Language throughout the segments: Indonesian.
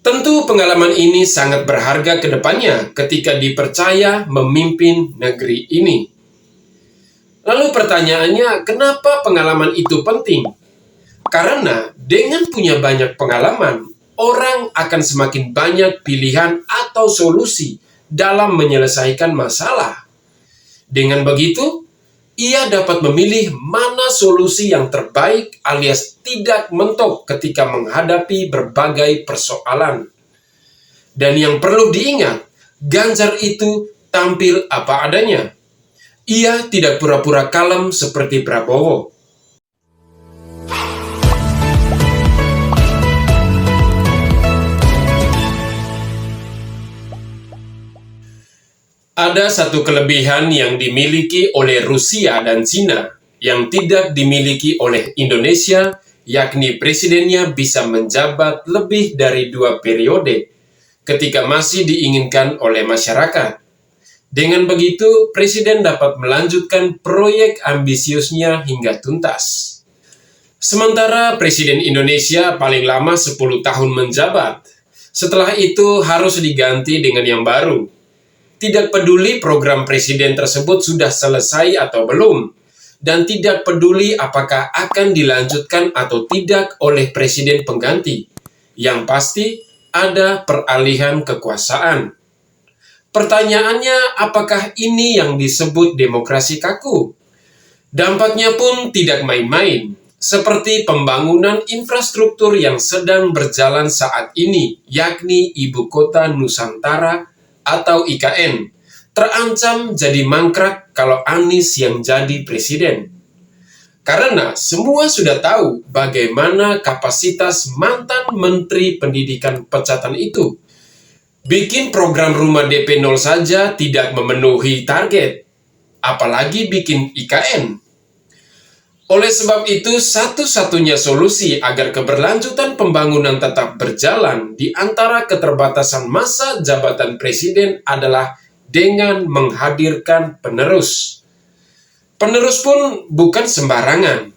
Tentu pengalaman ini sangat berharga ke depannya ketika dipercaya memimpin negeri ini. Lalu pertanyaannya, kenapa pengalaman itu penting? Karena dengan punya banyak pengalaman, orang akan semakin banyak pilihan atau solusi dalam menyelesaikan masalah. Dengan begitu, ia dapat memilih mana solusi yang terbaik alias tidak mentok ketika menghadapi berbagai persoalan. Dan yang perlu diingat, Ganjar itu tampil apa adanya. Ia tidak pura-pura kalem seperti Prabowo. Ada satu kelebihan yang dimiliki oleh Rusia dan Cina yang tidak dimiliki oleh Indonesia, yakni presidennya bisa menjabat lebih dari 2 periode ketika masih diinginkan oleh masyarakat. Dengan begitu, presiden dapat melanjutkan proyek ambisiusnya hingga tuntas. Sementara presiden Indonesia paling lama 10 tahun menjabat. Setelah itu harus diganti dengan yang baru. Tidak peduli program presiden tersebut sudah selesai atau belum, dan tidak peduli apakah akan dilanjutkan atau tidak oleh presiden pengganti. Yang pasti, ada peralihan kekuasaan. Pertanyaannya, apakah ini yang disebut demokrasi kaku? Dampaknya pun tidak main-main, seperti pembangunan infrastruktur yang sedang berjalan saat ini, yakni Ibu Kota Nusantara atau IKN, terancam jadi mangkrak kalau Anies yang jadi presiden. Karena semua sudah tahu bagaimana kapasitas mantan Menteri Pendidikan pecatan itu. Bikin program rumah DP 0 saja tidak memenuhi target, apalagi bikin IKN. Oleh sebab itu, satu-satunya solusi agar keberlanjutan pembangunan tetap berjalan di antara keterbatasan masa jabatan presiden adalah dengan menghadirkan penerus. Penerus pun bukan sembarangan,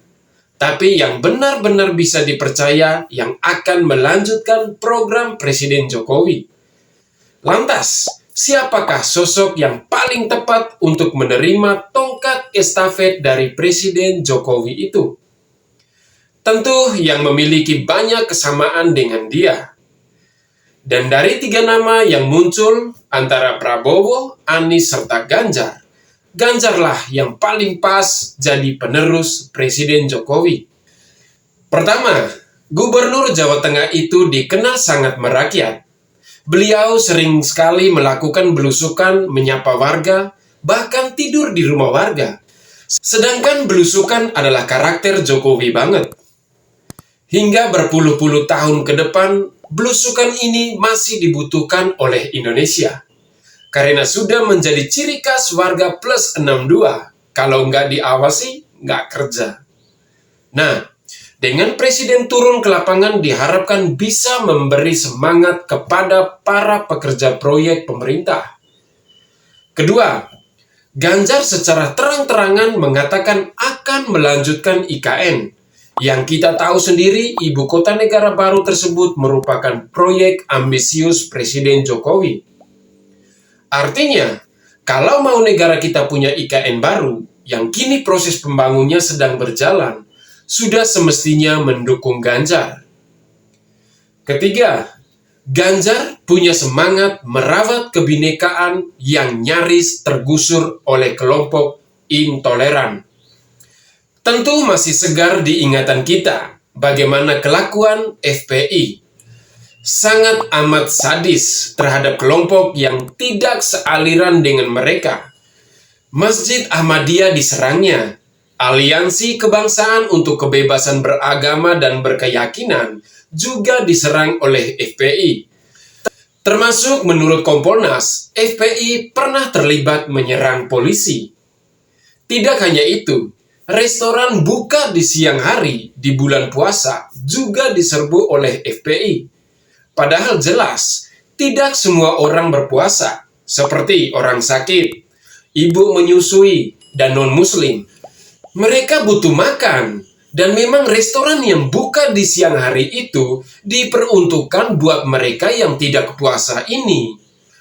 tapi yang benar-benar bisa dipercaya yang akan melanjutkan program Presiden Jokowi. Lantas, siapakah sosok yang paling tepat untuk menerima tongkat estafet dari Presiden Jokowi itu? Tentu yang memiliki banyak kesamaan dengan dia. Dan dari 3 nama yang muncul antara Prabowo, Anies, serta Ganjar, Ganjarlah yang paling pas jadi penerus Presiden Jokowi. Pertama, Gubernur Jawa Tengah itu dikenal sangat merakyat. Beliau sering sekali melakukan belusukan, menyapa warga, bahkan tidur di rumah warga. Sedangkan belusukan adalah karakter Jokowi banget. Hingga berpuluh-puluh tahun ke depan, belusukan ini masih dibutuhkan oleh Indonesia. Karena sudah menjadi ciri khas warga plus 62. Kalau nggak diawasi, nggak kerja. Nah, dengan presiden turun ke lapangan diharapkan bisa memberi semangat kepada para pekerja proyek pemerintah. Kedua, Ganjar secara terang-terangan mengatakan akan melanjutkan IKN, yang kita tahu sendiri ibu kota negara baru tersebut merupakan proyek ambisius Presiden Jokowi. Artinya, kalau mau negara kita punya IKN baru, yang kini proses pembangunannya sedang berjalan, sudah semestinya mendukung Ganjar. Ketiga, Ganjar punya semangat merawat kebinekaan yang nyaris tergusur oleh kelompok intoleran. Tentu masih segar di ingatan kita bagaimana kelakuan FPI. Sangat amat sadis terhadap kelompok yang tidak sealiran dengan mereka. Masjid Ahmadiyah diserangnya. Aliansi Kebangsaan untuk Kebebasan Beragama dan Berkeyakinan juga diserang oleh FPI. Termasuk menurut Kompolnas, FPI pernah terlibat menyerang polisi. Tidak hanya itu, restoran buka di siang hari di bulan puasa juga diserbu oleh FPI. Padahal jelas, tidak semua orang berpuasa, seperti orang sakit, ibu menyusui, dan non-muslim. Mereka butuh makan, Dan memang restoran yang buka di siang hari itu diperuntukkan buat mereka yang tidak puasa ini.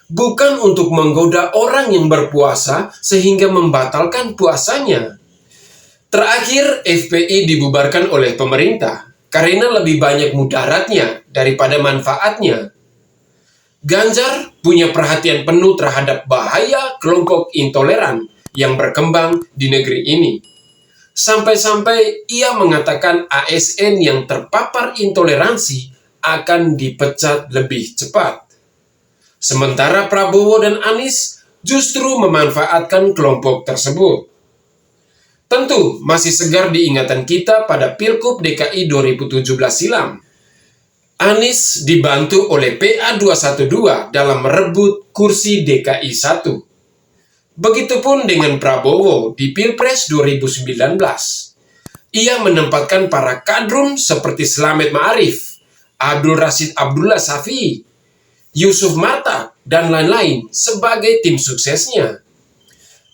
Bukan untuk menggoda orang yang berpuasa sehingga membatalkan puasanya. Terakhir, FPI dibubarkan oleh pemerintah karena lebih banyak mudaratnya daripada manfaatnya. Ganjar punya perhatian penuh terhadap bahaya kelompok intoleran yang berkembang di negeri ini. Sampai-sampai ia mengatakan ASN yang terpapar intoleransi akan dipecat lebih cepat. Sementara Prabowo dan Anies justru memanfaatkan kelompok tersebut. Tentu masih segar diingatan kita pada Pilkup DKI 2017 silam. Anies dibantu oleh PA212 dalam merebut kursi DKI 1. Begitupun dengan Prabowo di Pilpres 2019. Ia menempatkan para kadrun seperti Slamet Ma'arif, Abdul Rashid Abdullah Syafi'i, Yusuf Marta, dan lain-lain sebagai tim suksesnya.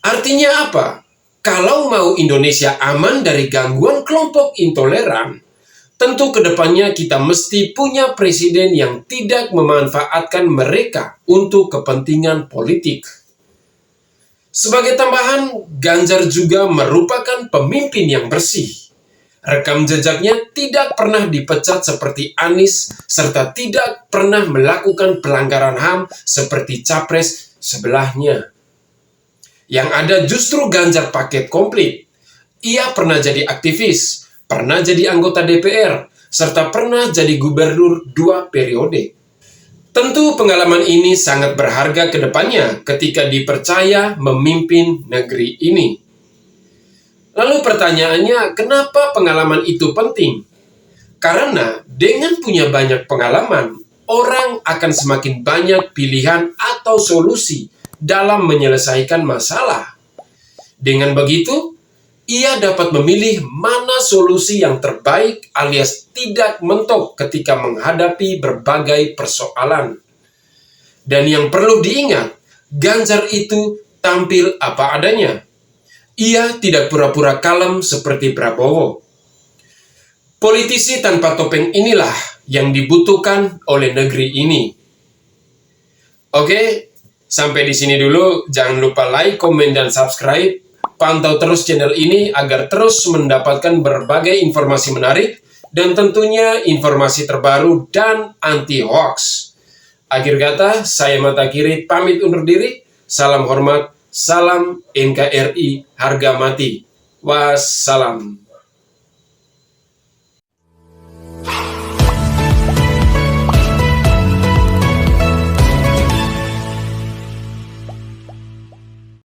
Artinya apa? Kalau mau Indonesia aman dari gangguan kelompok intoleran, tentu kedepannya kita mesti punya presiden yang tidak memanfaatkan mereka untuk kepentingan politik. Sebagai tambahan, Ganjar juga merupakan pemimpin yang bersih. Rekam jejaknya tidak pernah dipecat seperti Anies, serta tidak pernah melakukan pelanggaran HAM seperti capres sebelahnya. Yang ada justru Ganjar paket komplit. Ia pernah jadi aktivis, pernah jadi anggota DPR, serta pernah jadi gubernur 2 periode. Tentu pengalaman ini sangat berharga ke depannya ketika dipercaya memimpin negeri ini. Lalu pertanyaannya, kenapa pengalaman itu penting? Karena dengan punya banyak pengalaman, orang akan semakin banyak pilihan atau solusi dalam menyelesaikan masalah. Dengan begitu, ia dapat memilih mana solusi yang terbaik alias tidak mentok ketika menghadapi berbagai persoalan. Dan yang perlu diingat, Ganjar itu tampil apa adanya. Ia tidak pura-pura kalem seperti Prabowo. Politisi tanpa topeng inilah yang dibutuhkan oleh negeri ini. Oke, sampai di sini dulu. Jangan lupa like, komen, dan subscribe. Pantau terus channel ini agar terus mendapatkan berbagai informasi menarik dan tentunya informasi terbaru dan anti-hoax. Akhir kata, saya Mata Kiri pamit undur diri. Salam hormat, salam NKRI harga mati. Wassalam.